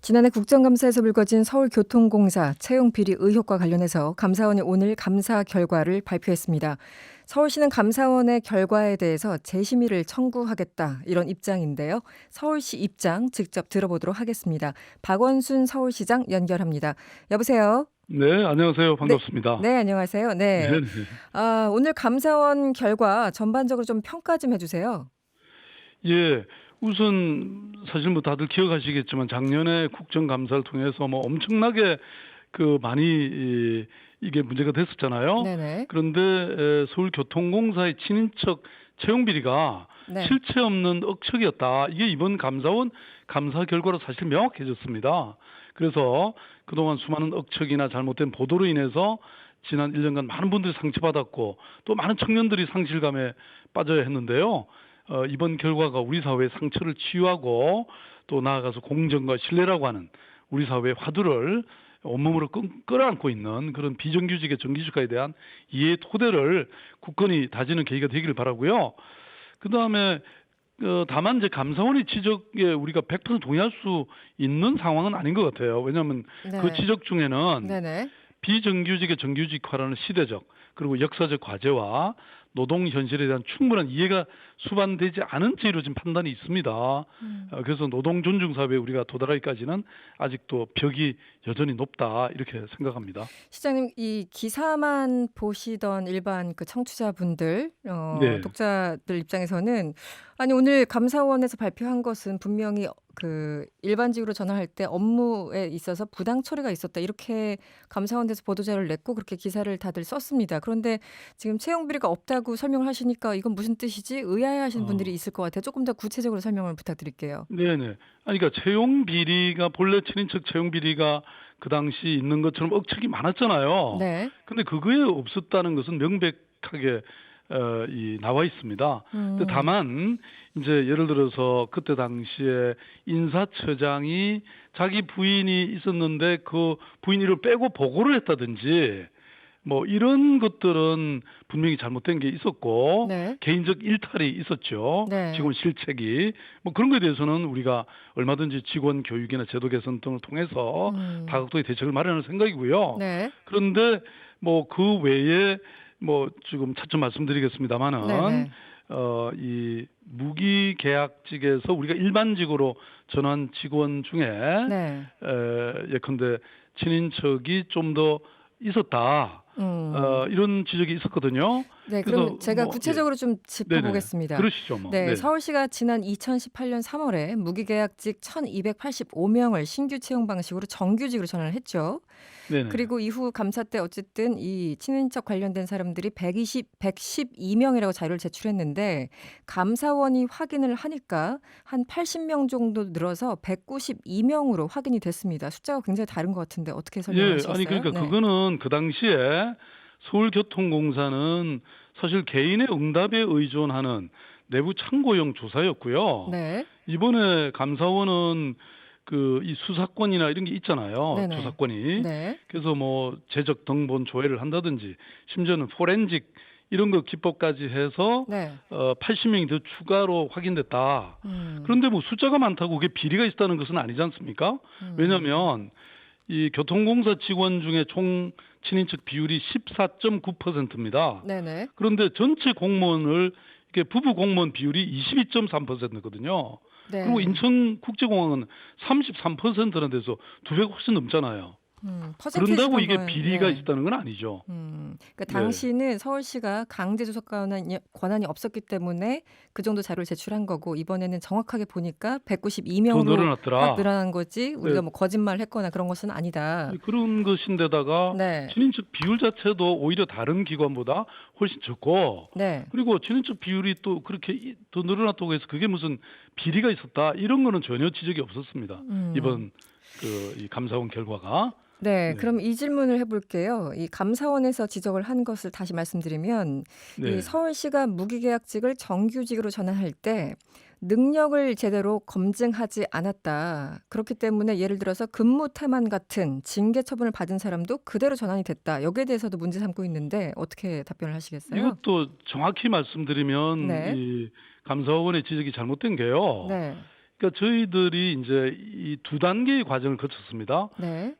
지난해 국정감사에서 불거진 서울교통공사 채용 비리 의혹과 관련해서 감사원이 오늘 감사 결과를 발표했습니다. 서울시는 감사원의 결과에 대해서 재심의를 청구하겠다 이런 입장인데요. 서울시 입장 직접 들어보도록 하겠습니다. 박원순 서울시장 연결합니다. 여보세요? 네, 안녕하세요. 네, 반갑습니다. 네, 안녕하세요. 네. 네네. 오늘 감사원 결과 전반적으로 좀 평가 좀 해주세요. 예, 우선 사실 뭐 다들 기억하시겠지만 작년에 국정감사를 통해서 뭐 엄청나게 많이 이게 문제가 됐었잖아요. 네네. 그런데 서울교통공사의 친인척 채용 비리가 네. 실체 없는 억측이었다. 이게 이번 감사원 감사 결과로 사실 명확해졌습니다. 그래서 그동안 수많은 억측이나 잘못된 보도로 인해서 지난 1년간 많은 분들이 상처받았고 또 많은 청년들이 상실감에 빠져야 했는데요. 이번 결과가 우리 사회의 상처를 치유하고 또 나아가서 공정과 신뢰라고 하는 우리 사회의 화두를 온몸으로 끌어안고 있는 그런 비정규직의 정규직화에 대한 이해의 토대를 굳건히 다지는 계기가 되기를 바라고요. 그다음에 다만 이제 감사원의 지적에 우리가 100% 동의할 수 있는 상황은 아닌 것 같아요. 왜냐하면 그 네. 지적 중에는 네네. 비정규직의 정규직화라는 시대적 그리고 역사적 과제와 노동 현실에 대한 충분한 이해가 수반되지 않은 채 이루어진 판단이 있습니다. 그래서 노동 존중 사회에 우리가 도달하기까지는 아직도 벽이 여전히 높다 이렇게 생각합니다. 시장님, 이 기사만 보시던 일반 그 청취자분들, 네. 독자들 입장에서는 아니 오늘 감사원에서 발표한 것은 분명히 그 일반직으로 전환할 때 업무에 있어서 부당 처리가 있었다 이렇게 감사원에서 보도자료를 냈고 그렇게 기사를 다들 썼습니다. 그런데 지금 채용 비리가 없다고 설명을 하시니까 이건 무슨 뜻이지? 의아해하시는 분들이 어, 있을 것 같아요. 조금 더 구체적으로 설명을 부탁드릴게요. 네네. 아니, 그러니까 채용 비리가 본래 친인척 채용 비리가 그 당시 있는 것처럼 억측이 많았잖아요. 네. 근데 그거에 없었다는 것은 명백하게 나와 있습니다. 근데 음. 다만 이제 예를 들어서 그때 당시에 인사처장이 자기 부인이 있었는데 그 부인 이를 빼고 보고를 했다든지 뭐 이런 것들은 분명히 잘못된 게 있었고 네. 개인적 일탈이 있었죠. 네. 직원 실책이 뭐 그런 거에 대해서는 우리가 얼마든지 직원 교육이나 제도 개선 등을 통해서 음. 다각도의 대책을 마련할 생각이고요. 네. 그런데 뭐 그 외에 뭐 지금 차츰 말씀드리겠습니다마는 네네. 이 무기계약직에서 우리가 일반직으로 전환 직원 중에 네. 예컨대 친인척이 좀 더 있었다. 음. 이런 지적이 있었거든요. 네, 그럼 그래서 제가 뭐 예. 구체적으로 좀 네네. 짚어보겠습니다. 그러시죠 뭐. 네, 네. 서울시가 지난 2018년 3월에 무기계약직 1,285명을 신규 채용 방식으로 정규직으로 전환을 했죠. 네네. 그리고 이후 감사 때 어쨌든 이 친인척 관련된 사람들이 112명이라고 자료를 제출했는데 감사원이 확인을 하니까 한 80명 정도 늘어서 192명으로 확인이 됐습니다. 숫자가 굉장히 다른 것 같은데 어떻게 예. 아니 설명하시겠어요? 그러니까 네. 그거는 그 당시에 서울교통공사는 사실 개인의 응답에 의존하는 내부 참고용 조사였고요. 네. 이번에 감사원은 이 수사권이나 이런 게 있잖아요. 네네. 조사권이. 네. 그래서 뭐 재적 등본 조회를 한다든지 심지어는 포렌식 이런 거 기법까지 해서 네. 80명이 더 추가로 확인됐다. 음. 그런데 뭐 숫자가 많다고 그게 비리가 있다는 것은 아니지 않습니까? 왜냐하면 이 교통공사 직원 중에 총 친인척 비율이 14.9%입니다. 네네. 그런데 전체 공무원을 이렇게 부부 공무원 비율이 22.3%거든요. 그리고 네. 인천국제공항은 33%나 돼서 2배가 훨씬 넘잖아요. 그런다고 퍼센티지로 이게 한번 비리가 예. 있다는 건 아니죠. 그러니까 네. 당시는 서울시가 강제 조사 권한이 없었기 때문에 그 정도 자료를 제출한 거고 이번에는 정확하게 보니까 더 192명으로 확 늘어났더라. 늘어난 거지 네. 우리가 뭐 거짓말을 했거나 그런 것은 아니다. 그런 것인데다가 네. 친인척 비율 자체도 오히려 다른 기관보다 훨씬 적고 네. 그리고 친인척 비율이 또 그렇게 더 늘어났다고 해서 그게 무슨 비리가 있었다 이런 거는 전혀 지적이 없었습니다. 음. 이번 이 감사원 결과가. 네, 네. 그럼 이 질문을 해볼게요. 이 감사원에서 지적을 한 것을 다시 말씀드리면, 이 네. 서울시가 무기계약직을 정규직으로 전환할 때 능력을 제대로 검증하지 않았다. 그렇기 때문에 예를 들어서 근무 태만 같은 징계 처분을 받은 사람도 그대로 전환이 됐다. 여기에 대해서도 문제 삼고 있는데 어떻게 답변을 하시겠어요? 이것도 정확히 말씀드리면 네, 이 감사원의 지적이 잘못된 게요. 네, 그러니까 저희들이 이제 이 두 단계의 과정을 거쳤습니다. 네.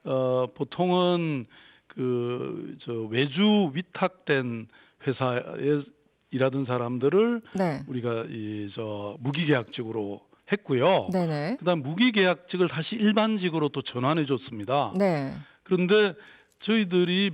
보통은 외주 위탁된 회사에 일하던 사람들을 네. 우리가 무기계약직으로 했고요. 네네. 그다음 무기계약직을 다시 일반직으로 또 전환해 줬습니다. 네. 그런데 저희들이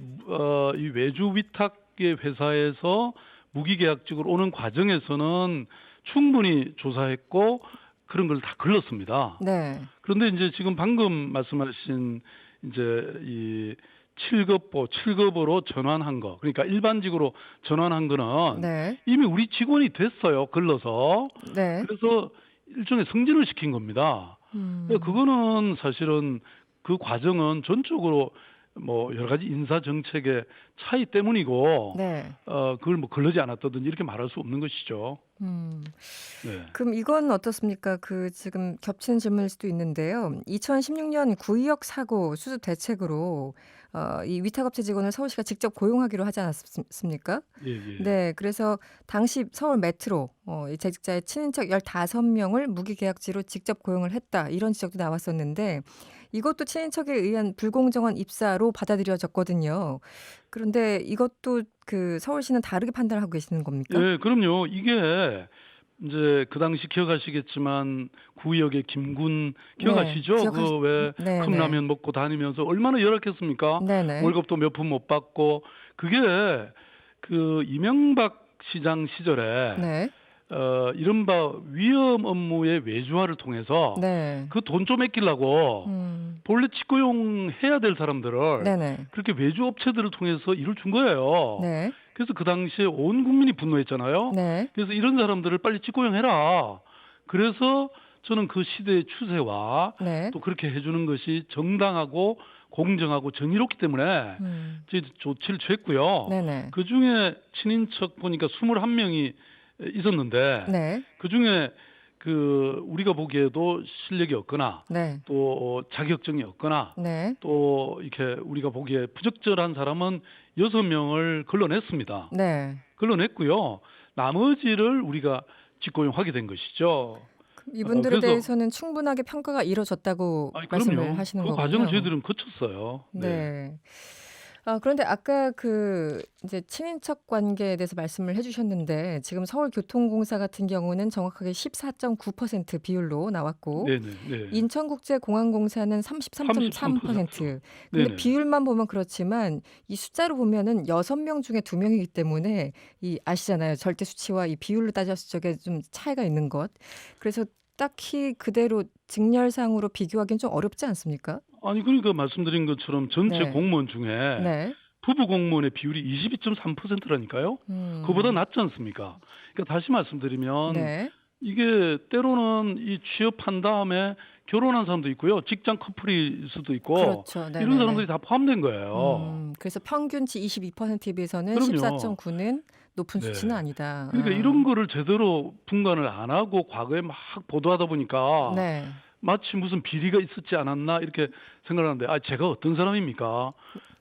이 외주 위탁의 회사에서 무기계약직으로 오는 과정에서는 충분히 조사했고 그런 걸 다 걸렀습니다. 네. 그런데 이제 지금 방금 말씀하신 이제 이 7급으로 전환한 거, 그러니까 일반직으로 전환한 거는 네. 이미 우리 직원이 됐어요. 걸러서. 네. 그래서 일종의 승진을 시킨 겁니다. 음. 그거는 사실은 그 과정은 전적으로 뭐 여러 가지 인사 정책의 차이 때문이고 네. 그걸 뭐 걸르지 않았다든지 이렇게 말할 수 없는 것이죠. 음. 네. 그럼 이건 어떻습니까? 지금 겹치는 질문일 수도 있는데요. 2016년 구의역 사고 수습 대책으로 이 위탁업체 직원을 서울시가 직접 고용하기로 하지 않았습니까? 예, 예. 네, 그래서 당시 서울 메트로 이 재직자의 친인척 15명을 무기계약직으로 직접 고용을 했다. 이런 지적도 나왔었는데 이것도 친인척에 의한 불공정한 입사로 받아들여졌거든요. 그런데 이것도 서울시는 다르게 판단하고 계시는 겁니까? 예, 그럼요. 이게 이제 그 당시 기억하시겠지만 구의역의 김군 네, 기억하시죠? 그 왜 네, 네, 컵라면 먹고 다니면서 얼마나 열악했습니까? 네, 네, 월급도 몇 푼 못 받고 그게 이명박 시장 시절에 네, 이른바 위험 업무의 외주화를 통해서 네, 그 돈 좀 아끼려고 본래 직고용 해야 될 사람들을 네, 네, 그렇게 외주 업체들을 통해서 일을 준 거예요. 네, 그래서 그 당시에 온 국민이 분노했잖아요. 네, 그래서 이런 사람들을 빨리 직고용해라. 그래서 저는 그 시대의 추세와 네, 또 그렇게 해주는 것이 정당하고 공정하고 정의롭기 때문에 저희 조치를 취했고요. 네, 네, 그 중에 친인척 보니까 21명이 있었는데 네, 그 중에 우리가 보기에도 실력이 없거나 네, 또 자격증이 없거나 네, 또 이렇게 우리가 보기에 부적절한 사람은 6명을 걸러냈습니다. 네. 걸러냈고요. 나머지를 우리가 직고용하게 된 것이죠. 이분들에 그래서 대해서는 충분하게 평가가 이루어졌다고 아니 말씀을 그럼요. 하시는 그 거군요. 과정을 저희들은 거쳤어요. 네. 네. 그런데 아까 이제 친인척 관계에 대해서 말씀을 해주셨는데 지금 서울교통공사 같은 경우는 정확하게 14.9% 비율로 나왔고 네네. 네. 인천국제공항공사는 33.3%. 근데 네네. 비율만 보면 그렇지만 이 숫자로 보면은 6명 중에 2명이기 때문에 아시잖아요. 절대 수치와 이 비율로 따졌을 적에 좀 차이가 있는 것. 그래서 딱히 그대로 직렬상으로 비교하기는 좀 어렵지 않습니까? 아니 그러니까 말씀드린 것처럼 전체 네. 공무원 중에 네. 부부 공무원의 비율이 22.3%라니까요. 그보다 낮지 않습니까? 그러니까 다시 말씀드리면 네. 이게 때로는 이 취업한 다음에 결혼한 사람도 있고요. 직장 커플일 수도 있고 그렇죠. 이런 네네네. 사람들이 다 포함된 거예요. 그래서 평균치 22%에 비해서는 그럼요. 14.9는 높은 네. 수치는 아니다. 그러니까 이런 거를 제대로 분간을 안 하고 과거에 막 보도하다 보니까 네. 마치 무슨 비리가 있었지 않았나 이렇게 생각하는데 제가 어떤 사람입니까?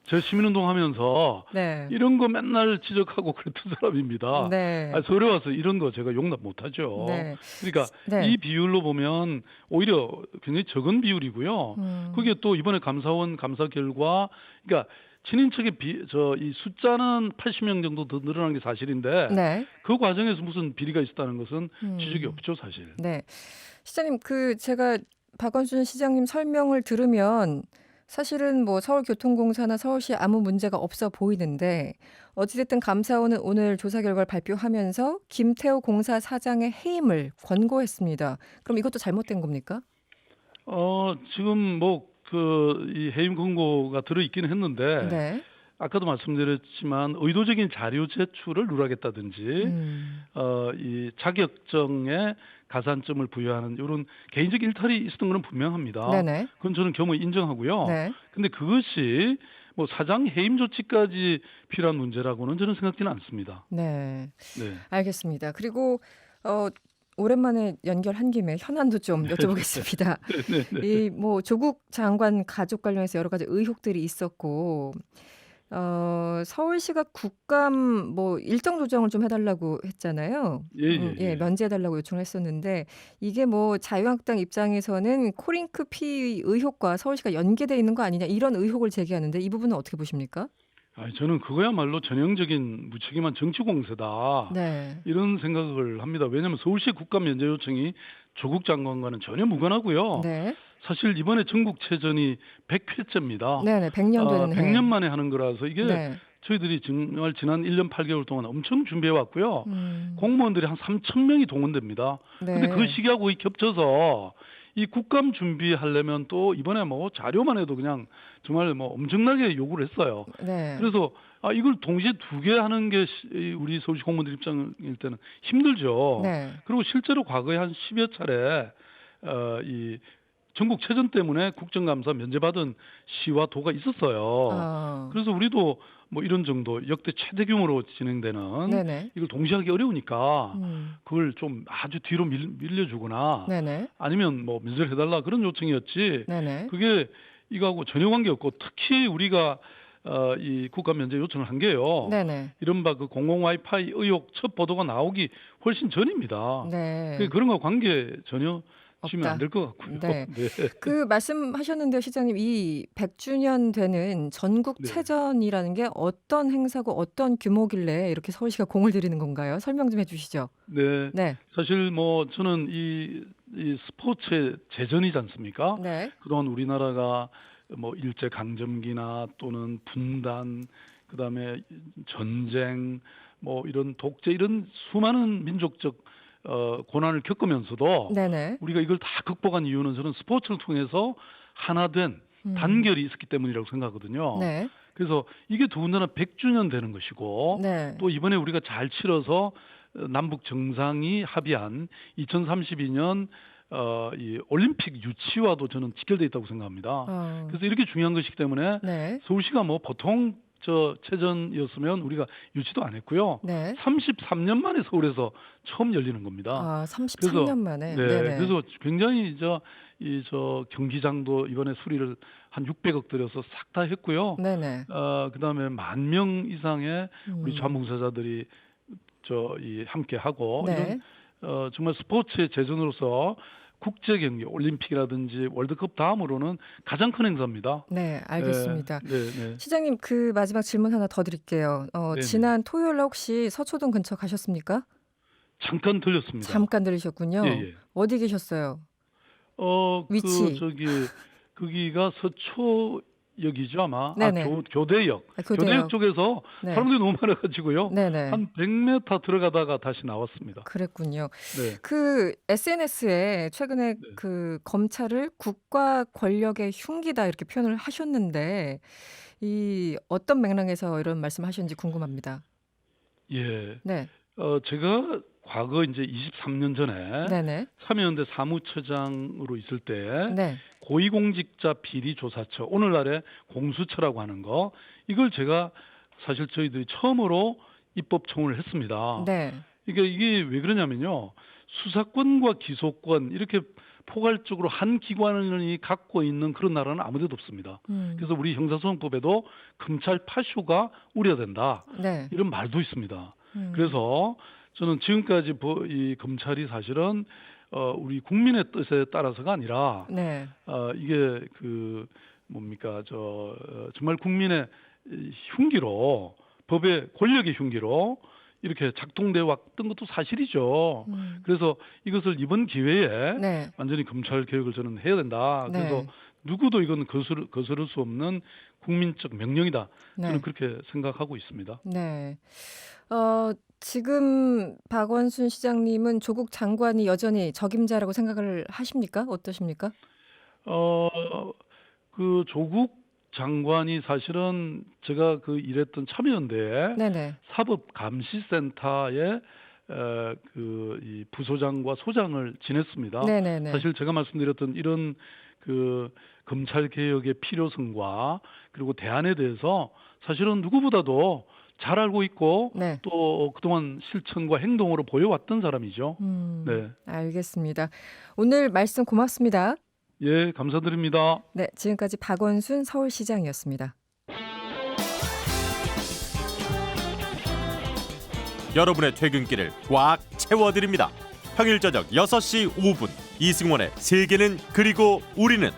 제 시민운동 하면서 네. 이런 거 맨날 지적하고 그랬던 사람입니다. 네. 서울에 와서 이런 거 제가 용납 못하죠. 네. 그러니까 네. 이 비율로 보면 오히려 굉장히 적은 비율이고요. 그게 또 이번에 감사원 감사 결과, 그러니까 친인척의 이 숫자는 80명 정도 더 늘어난 게 사실인데 네. 그 과정에서 무슨 비리가 있었다는 것은 지적이 없죠, 사실. 네. 시장님, 제가 박원순 시장님 설명을 들으면 사실은 뭐 서울교통공사나 서울시에 아무 문제가 없어 보이는데 어찌됐든 감사원은 오늘 조사 결과를 발표하면서 김태호 공사 사장의 해임을 권고했습니다. 그럼 이것도 잘못된 겁니까? 지금 이 해임 권고가 들어있기는 했는데 네. 아까도 말씀드렸지만 의도적인 자료 제출을 누락했다든지 이 자격증에 가산점을 부여하는 이런 개인적 일탈이 있었던 건 분명합니다. 네네. 그건 저는 겸허히 인정하고요. 네. 근데 그것이 사장 해임 조치까지 필요한 문제라고는 저는 생각지는 않습니다. 네. 네. 알겠습니다. 그리고 오랜만에 연결한 김에 현안도 좀 여쭤보겠습니다. 네. 이 조국 장관 가족 관련해서 여러 가지 의혹들이 있었고 서울시가 국감 뭐 일정 조정을 좀 해달라고 했잖아요. 예, 예, 예. 면제해달라고 요청을 했었는데 이게 뭐 자유한국당 입장에서는 코링크 피의 의혹과 서울시가 연계돼 있는 거 아니냐 이런 의혹을 제기하는데 이 부분은 어떻게 보십니까? 저는 그거야말로 전형적인 무책임한 정치 공세다. 네. 이런 생각을 합니다. 왜냐하면 서울시 국감 면제 요청이 조국 장관과는 전혀 무관하고요. 네. 사실 이번에 전국체전이 100회째입니다. 네네. 100년 되는 100년 해. 만에 하는 거라서 이게 네. 저희들이 정말 지난 1년 8개월 동안 엄청 준비해 왔고요. 음. 공무원들이 한 3천 명이 동원됩니다. 근데 그 네. 시기하고 거의 겹쳐서 이 국감 준비하려면 또 이번에 뭐 자료만 해도 그냥 정말 뭐 엄청나게 요구를 했어요. 네. 그래서 이걸 동시에 두 개 하는 게 우리 서울시 공무원들 입장일 때는 힘들죠. 네. 그리고 실제로 과거에 한 10여 차례 이 전국체전 때문에 국정감사 면제받은 시와 도가 있었어요. 그래서 우리도 뭐 이런 정도 역대 최대 규모로 진행되는 네네. 이걸 동시에 하기 어려우니까 음. 그걸 좀 아주 뒤로 밀려주거나 네네. 아니면 뭐 면제를 해달라 그런 요청이었지. 네네. 그게 이거하고 전혀 관계없고 특히 우리가 이 국감 면제 요청을 한 게요. 네네. 이른바 그 공공 와이파이 의혹 첫 보도가 나오기 훨씬 전입니다. 네. 그런 거 관계 전혀 지면 없다. 안 될 것 같고요. 네. 네. 그 말씀하셨는데요, 시장님. 이 100주년 되는 네. 전국체전이라는 게 어떤 행사고 어떤 규모길래 이렇게 서울시가 공을 들이는 건가요? 설명 좀 해주시죠. 네. 네. 사실 뭐 저는 이 스포츠의 재전이지 않습니까? 네. 그동안 우리나라가 뭐 일제 강점기나 또는 분단, 그다음에 전쟁, 뭐 이런 독재 이런 수많은 민족적 고난을 겪으면서도 네네. 우리가 이걸 다 극복한 이유는 저는 스포츠를 통해서 하나 된 음. 단결이 있었기 때문이라고 생각하거든요. 네. 그래서 이게 더군다나 100주년 되는 것이고 네. 또 이번에 우리가 잘 치러서 남북 정상이 합의한 2032년 이 올림픽 유치와도 저는 직결돼 있다고 생각합니다. 그래서 이렇게 중요한 것이기 때문에 네. 서울시가 뭐 보통 체전이었으면 우리가 유치도 안 했고요. 네. 33년 만에 서울에서 처음 열리는 겁니다. 33년 만에. 네, 네네. 그래서 굉장히 경기장도 이번에 수리를 한 600억 들여서 싹 다 했고요. 네네. 그다음에 10,000명 이상의 우리 음. 자원봉사자들이 함께 하고 네. 이런 정말 스포츠의 재전으로서 국제 경기, 올림픽이라든지 월드컵 다음으로는 가장 큰 행사입니다. 네, 알겠습니다. 네, 네. 시장님, 그 마지막 질문 하나 더 드릴게요. 네네. 지난 토요일 날 혹시 서초동 근처 가셨습니까? 잠깐 들렸습니다. 잠깐 들으셨군요. 예, 예. 어디 계셨어요? 위치. 거기가 서초역이죠, 아마. 네네. 교대역. 교대역. 교대역 쪽에서 네. 사람들이 너무 많아가지고요. 네네. 한 100m 들어가다가 다시 나왔습니다. 그랬군요. 네. 그 SNS에 최근에 네. 그 검찰을 국가 권력의 흉기다 이렇게 표현을 하셨는데 이 어떤 맥락에서 이런 말씀하셨는지 궁금합니다. 예. 네. 제가 과거 이제 23년 전에 네네. 참여연대 사무처장으로 있을 때 네. 고위공직자 비리조사처, 오늘날의 공수처라고 하는 거, 이걸 제가 사실 저희들이 처음으로 입법 청원을 했습니다. 네. 이게 왜 그러냐면요. 수사권과 기소권 이렇게 포괄적으로 한 기관이 갖고 있는 그런 나라는 아무 데도 없습니다. 그래서 우리 형사소송법에도 검찰 파쇼가 우려된다. 네. 이런 말도 있습니다. 그래서 저는 지금까지 이 검찰이 사실은 우리 국민의 뜻에 따라서가 아니라 네. 이게 정말 국민의 흉기로, 법의 권력의 흉기로 이렇게 작동되어 왔던 것도 사실이죠. 그래서 이것을 이번 기회에 네. 완전히 검찰 개혁을 저는 해야 된다. 네. 그래서 누구도 이건 거스를 수 없는 국민적 명령이다. 네. 저는 그렇게 생각하고 있습니다. 네. 지금 박원순 시장님은 조국 장관이 여전히 적임자라고 생각을 하십니까? 어떠십니까? 그 조국 장관이 사실은 제가 일했던 참여연대 네네. 사법감시센터의 이 부소장과 소장을 지냈습니다. 네네네. 사실 제가 말씀드렸던 이런 검찰 개혁의 필요성과 그리고 대안에 대해서 사실은 누구보다도 잘 알고 있고 네. 또 그동안 실천과 행동으로 보여왔던 사람이죠. 네. 알겠습니다. 오늘 말씀 고맙습니다. 예, 감사드립니다. 네, 지금까지 박원순 서울시장이었습니다. 여러분의 퇴근길을 꽉 채워드립니다. 평일 저녁 6시 5분 이승원의 세계는 그리고 우리는